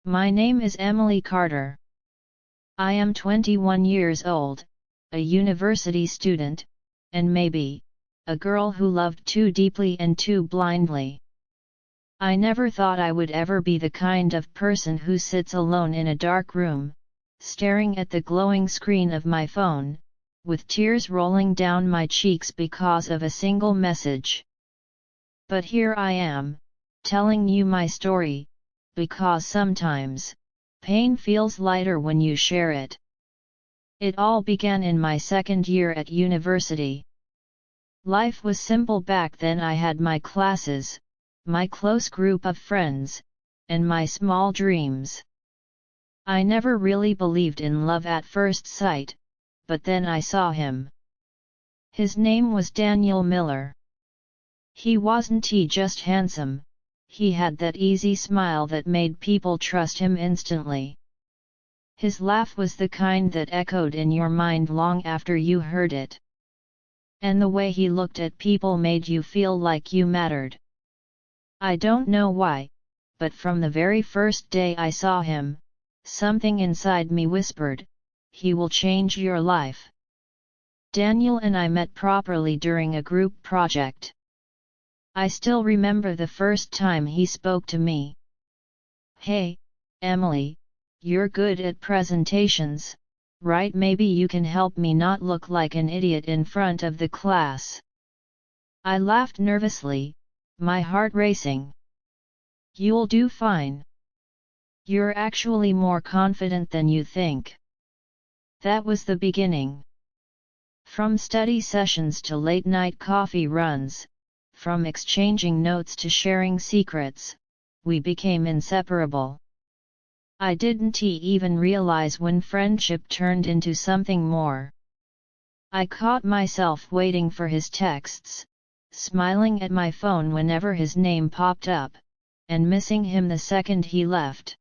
My name is Emily Carter. I am 21 years old, a university student, and maybe, a girl who loved too deeply and too blindly. I never thought I would ever be the kind of person who sits alone in a dark room, staring at the glowing screen of my phone, with tears rolling down my cheeks because of a single message. But here I am, telling you my story, because sometimes, pain feels lighter when you share it. It all began in my second year at university. Life was simple back then. I had my classes, my close group of friends, and my small dreams. I never really believed in love at first sight, but then I saw him. His name was Daniel Miller. He wasn't just handsome, he had that easy smile that made people trust him instantly. His laugh was the kind that echoed in your mind long after you heard it. And the way he looked at people made you feel like you mattered. I don't know why, but from the very first day I saw him, something inside me whispered, "He will change your life." Daniel and I met properly during a group project. I still remember the first time he spoke to me. "Hey, Emily, you're good at presentations, right? Maybe you can help me not look like an idiot in front of the class." I laughed nervously, my heart racing. "You'll do fine. You're actually more confident than you think." That was the beginning. From study sessions to late-night coffee runs, from exchanging notes to sharing secrets, we became inseparable. I didn't even realize when friendship turned into something more. I caught myself waiting for his texts, smiling at my phone whenever his name popped up, and missing him the second he left.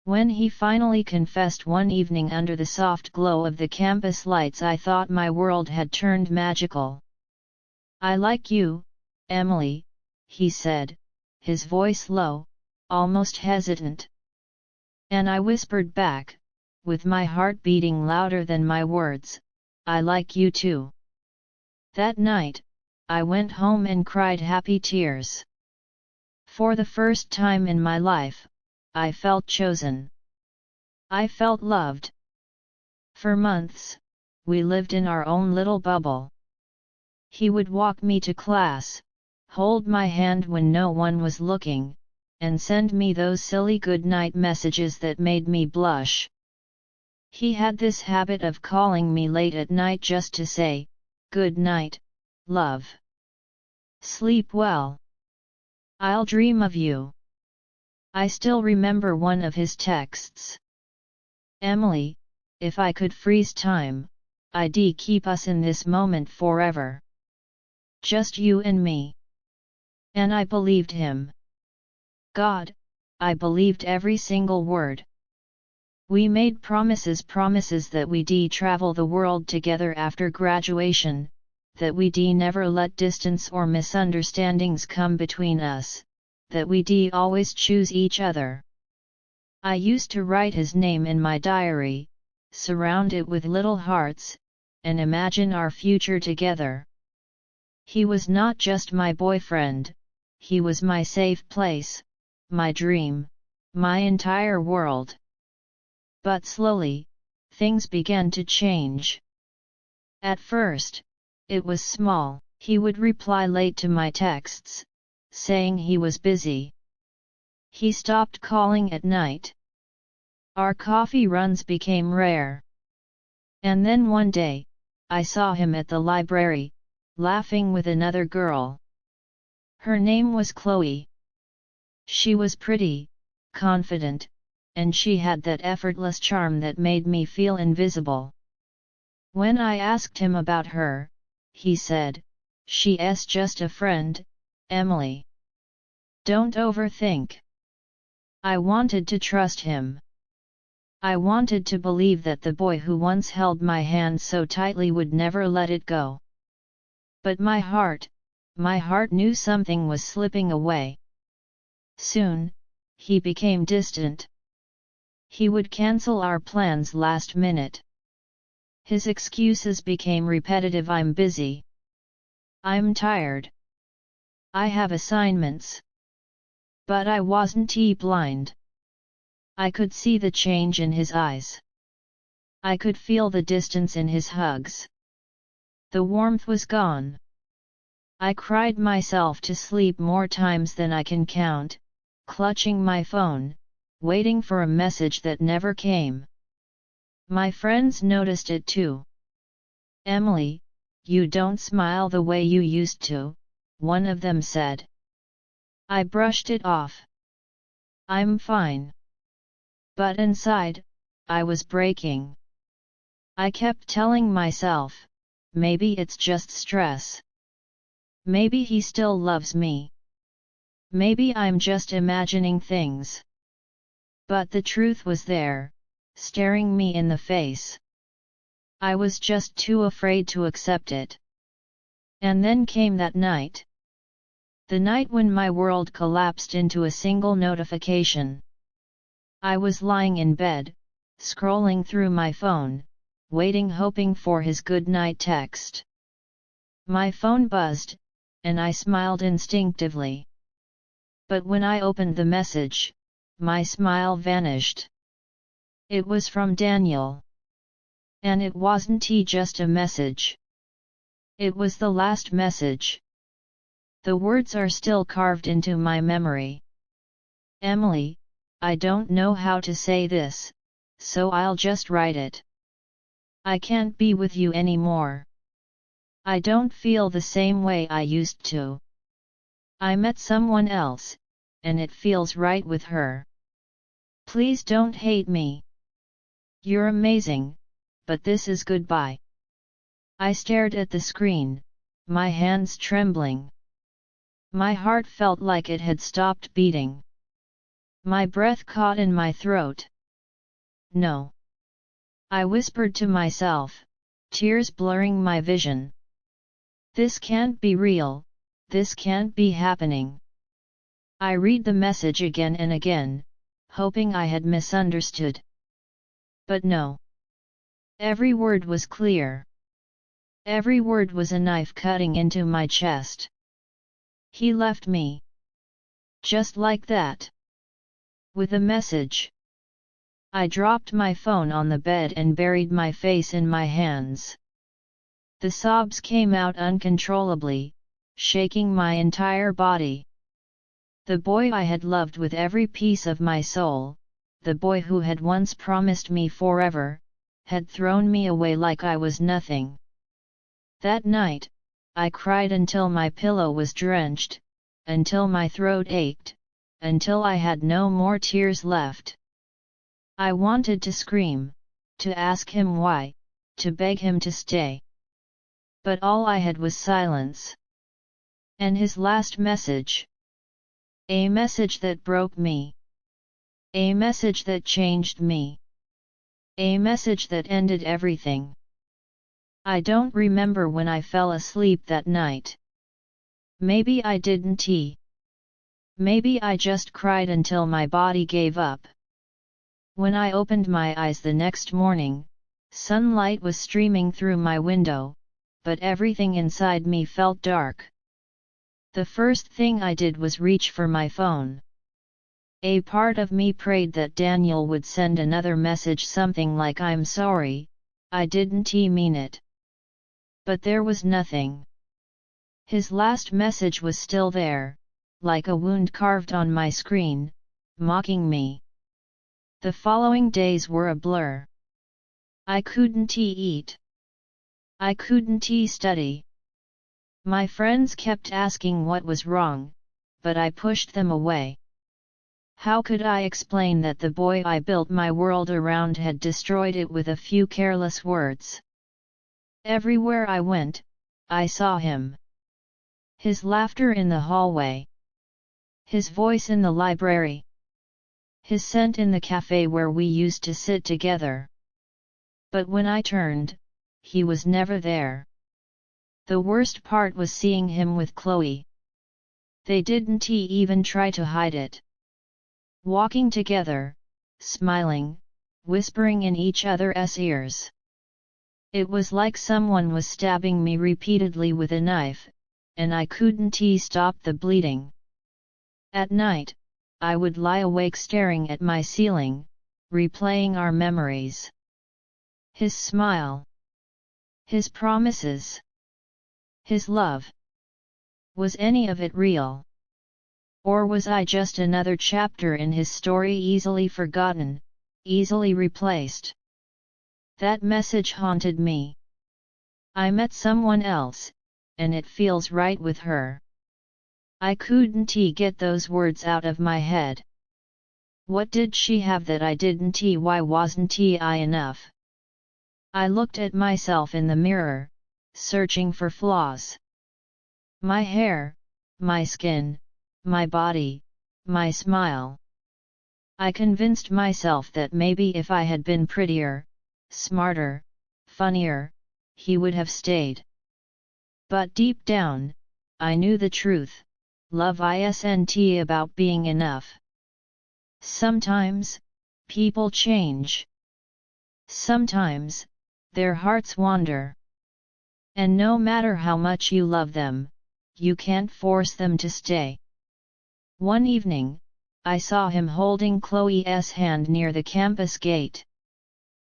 When he finally confessed one evening under the soft glow of the campus lights, I thought my world had turned magical. "I like you, Emily," he said, his voice low, almost hesitant. And I whispered back, with my heart beating louder than my words, "I like you too." That night, I went home and cried happy tears. For the first time in my life, I felt chosen. I felt loved. For months, we lived in our own little bubble. He would walk me to class, hold my hand when no one was looking, and send me those silly goodnight messages that made me blush. He had this habit of calling me late at night just to say, "Good night, love. Sleep well. I'll dream of you." I still remember one of his texts. "Emily, if I could freeze time, I'd keep us in this moment forever. Just you and me." And I believed him. God, I believed every single word. We made promises that we'd travel the world together after graduation, that we'd never let distance or misunderstandings come between us, that we'd always choose each other. I used to write his name in my diary, surround it with little hearts, and imagine our future together. He was not just my boyfriend, he was my safe place, my dream, my entire world. But slowly, things began to change. At first, it was small. He would reply late to my texts, saying he was busy. He stopped calling at night. Our coffee runs became rare. And then one day, I saw him at the library, laughing with another girl. Her name was Chloe. She was pretty, confident, and she had that effortless charm that made me feel invisible. When I asked him about her, he said, "She's just a friend, Emily. Don't overthink." I wanted to trust him. I wanted to believe that the boy who once held my hand so tightly would never let it go. But my heart knew something was slipping away. Soon, he became distant. He would cancel our plans last minute. His excuses became repetitive: I'm busy. I'm tired. I have assignments. But I wasn't blind. I could see the change in his eyes. I could feel the distance in his hugs. The warmth was gone. I cried myself to sleep more times than I can count, clutching my phone, waiting for a message that never came. My friends noticed it too. "Emily, you don't smile the way you used to," one of them said. I brushed it off. "I'm fine." But inside, I was breaking. I kept telling myself, maybe it's just stress. Maybe he still loves me. Maybe I'm just imagining things. But the truth was there, staring me in the face. I was just too afraid to accept it. And then came that night. The night when my world collapsed into a single notification. I was lying in bed, scrolling through my phone, waiting, hoping for his good night text. My phone buzzed, and I smiled instinctively. But when I opened the message, my smile vanished. It was from Daniel. And it wasn't just a message. It was the last message. The words are still carved into my memory. "Emily, I don't know how to say this, so I'll just write it. I can't be with you anymore. I don't feel the same way I used to. I met someone else, and it feels right with her. Please don't hate me. You're amazing, but this is goodbye." I stared at the screen, my hands trembling. My heart felt like it had stopped beating. My breath caught in my throat. "No," I whispered to myself, tears blurring my vision. "This can't be real, this can't be happening." I read the message again and again, hoping I had misunderstood. But no. Every word was clear. Every word was a knife cutting into my chest. He left me. Just like that. With a message. I dropped my phone on the bed and buried my face in my hands. The sobs came out uncontrollably, shaking my entire body. The boy I had loved with every piece of my soul, the boy who had once promised me forever, had thrown me away like I was nothing. That night, I cried until my pillow was drenched, until my throat ached, until I had no more tears left. I wanted to scream, to ask him why, to beg him to stay. But all I had was silence. And his last message. A message that broke me. A message that changed me. A message that ended everything. I don't remember when I fell asleep that night. Maybe I didn't. Maybe I just cried until my body gave up. When I opened my eyes the next morning, sunlight was streaming through my window, but everything inside me felt dark. The first thing I did was reach for my phone. A part of me prayed that Daniel would send another message, something like "I'm sorry, I didn't mean it." But there was nothing. His last message was still there, like a wound carved on my screen, mocking me. The following days were a blur. I couldn't eat. I couldn't study. My friends kept asking what was wrong, but I pushed them away. How could I explain that the boy I built my world around had destroyed it with a few careless words? Everywhere I went, I saw him. His laughter in the hallway. His voice in the library. His scent in the cafe where we used to sit together. But when I turned, he was never there. The worst part was seeing him with Chloe. They didn't even try to hide it. Walking together, smiling, whispering in each other's ears. It was like someone was stabbing me repeatedly with a knife, and I couldn't stop the bleeding. At night, I would lie awake staring at my ceiling, replaying our memories. His smile. His promises. His love. Was any of it real? Or was I just another chapter in his story, easily forgotten, easily replaced? That message haunted me. I met someone else, and it feels right with her. I couldn't get those words out of my head. What did she have that I didn't? Why wasn't I enough? I looked at myself in the mirror, searching for flaws. My hair, my skin, my body, my smile. I convinced myself that maybe if I had been prettier, smarter, funnier, he would have stayed. But deep down, I knew the truth. Love isn't about being enough. Sometimes, people change. Sometimes, their hearts wander. And no matter how much you love them, you can't force them to stay. One evening, I saw him holding Chloe's hand near the campus gate.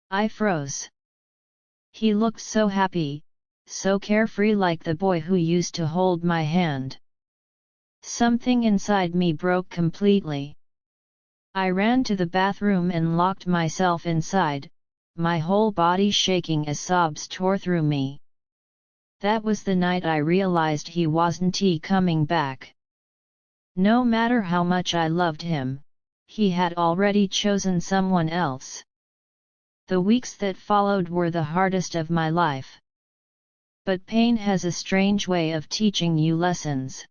I froze. He looked so happy, so carefree, like the boy who used to hold my hand. Something inside me broke completely. I ran to the bathroom and locked myself inside, my whole body shaking as sobs tore through me. That was the night I realized he wasn't coming back. No matter how much I loved him, he had already chosen someone else. The weeks that followed were the hardest of my life. But pain has a strange way of teaching you lessons.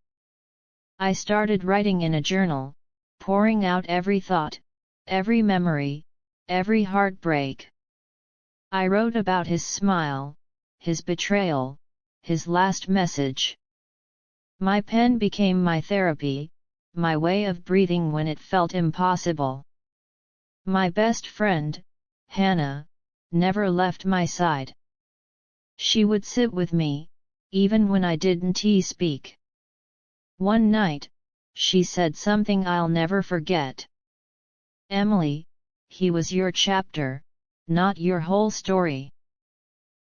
I started writing in a journal, pouring out every thought, every memory, every heartbreak. I wrote about his smile, his betrayal, his last message. My pen became my therapy, my way of breathing when it felt impossible. My best friend, Hannah, never left my side. She would sit with me, even when I didn't speak. One night, she said something I'll never forget. "Emily, he was your chapter, not your whole story.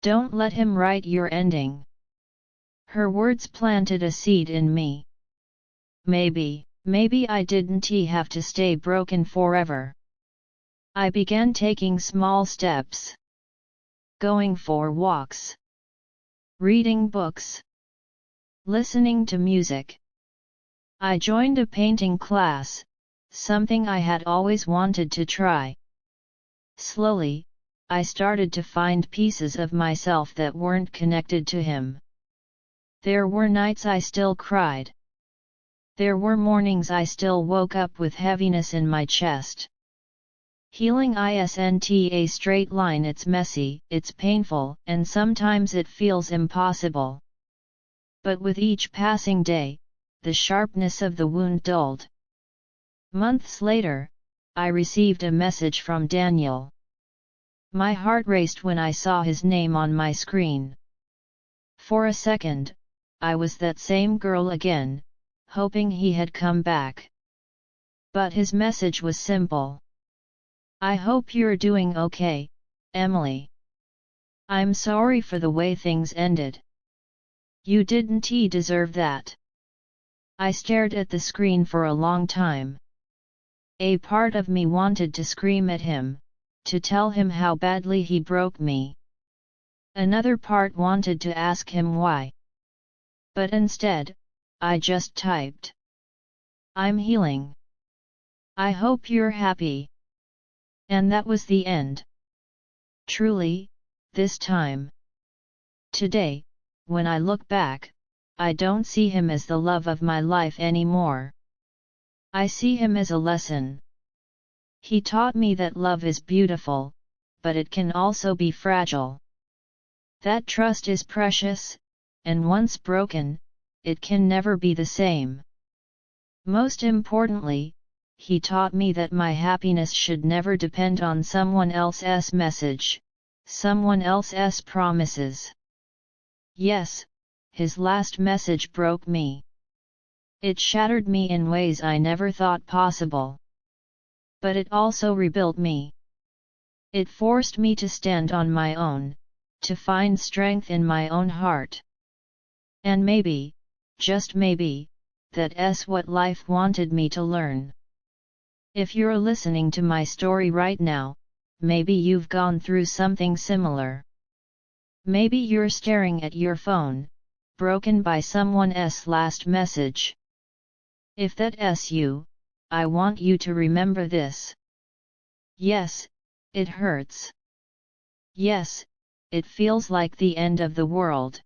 Don't let him write your ending." Her words planted a seed in me. Maybe I didn't have to stay broken forever. I began taking small steps. Going for walks. Reading books. Listening to music. I joined a painting class, something I had always wanted to try. Slowly, I started to find pieces of myself that weren't connected to him. There were nights I still cried. There were mornings I still woke up with heaviness in my chest. Healing isn't a straight line. It's messy, it's painful, and sometimes it feels impossible. But with each passing day, the sharpness of the wound dulled. Months later, I received a message from Daniel. My heart raced when I saw his name on my screen. For a second, I was that same girl again, hoping he had come back. But his message was simple. "I hope you're doing okay, Emily. I'm sorry for the way things ended. You didn't deserve that." I stared at the screen for a long time. A part of me wanted to scream at him, to tell him how badly he broke me. Another part wanted to ask him why. But instead, I just typed, "I'm healing. I hope you're happy." And that was the end. Truly, this time. Today, when I look back, I don't see him as the love of my life anymore. I see him as a lesson. He taught me that love is beautiful, but it can also be fragile. That trust is precious, and once broken, it can never be the same. Most importantly, he taught me that my happiness should never depend on someone else's message, someone else's promises. Yes, his last message broke me. It shattered me in ways I never thought possible. But it also rebuilt me. It forced me to stand on my own, to find strength in my own heart. And maybe, just maybe, that's what life wanted me to learn. If you're listening to my story right now, maybe you've gone through something similar. Maybe you're staring at your phone, broken by someone's last message. If that's you, I want you to remember this. Yes, it hurts. Yes, it feels like the end of the world.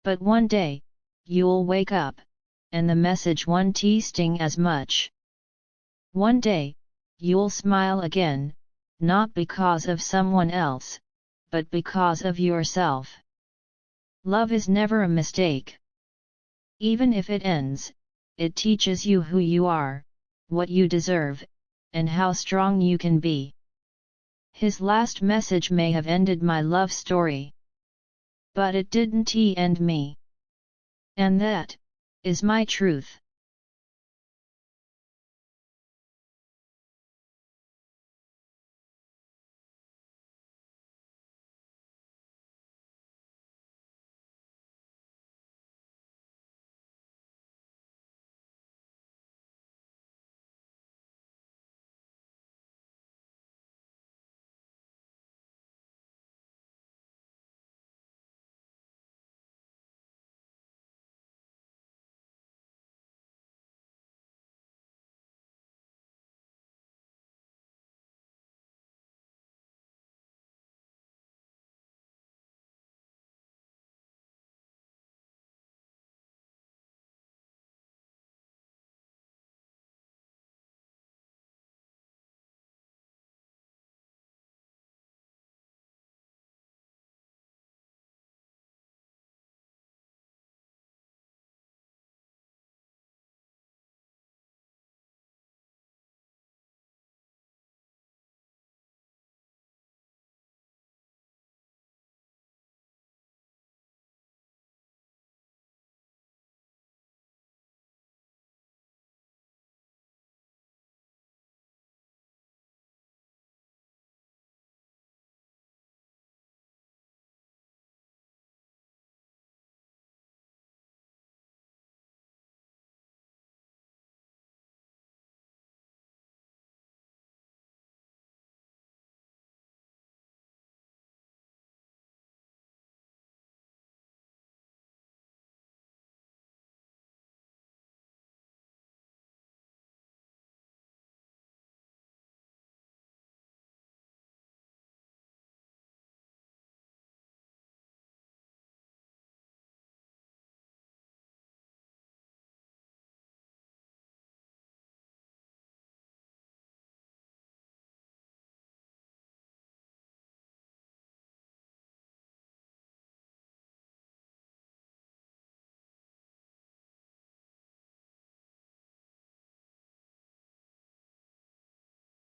But one day, you'll wake up, and the message won't sting as much. One day, you'll smile again, not because of someone else, but because of yourself. Love is never a mistake. Even if it ends, it teaches you who you are, what you deserve, and how strong you can be. His last message may have ended my love story. But it didn't end me. And that is my truth.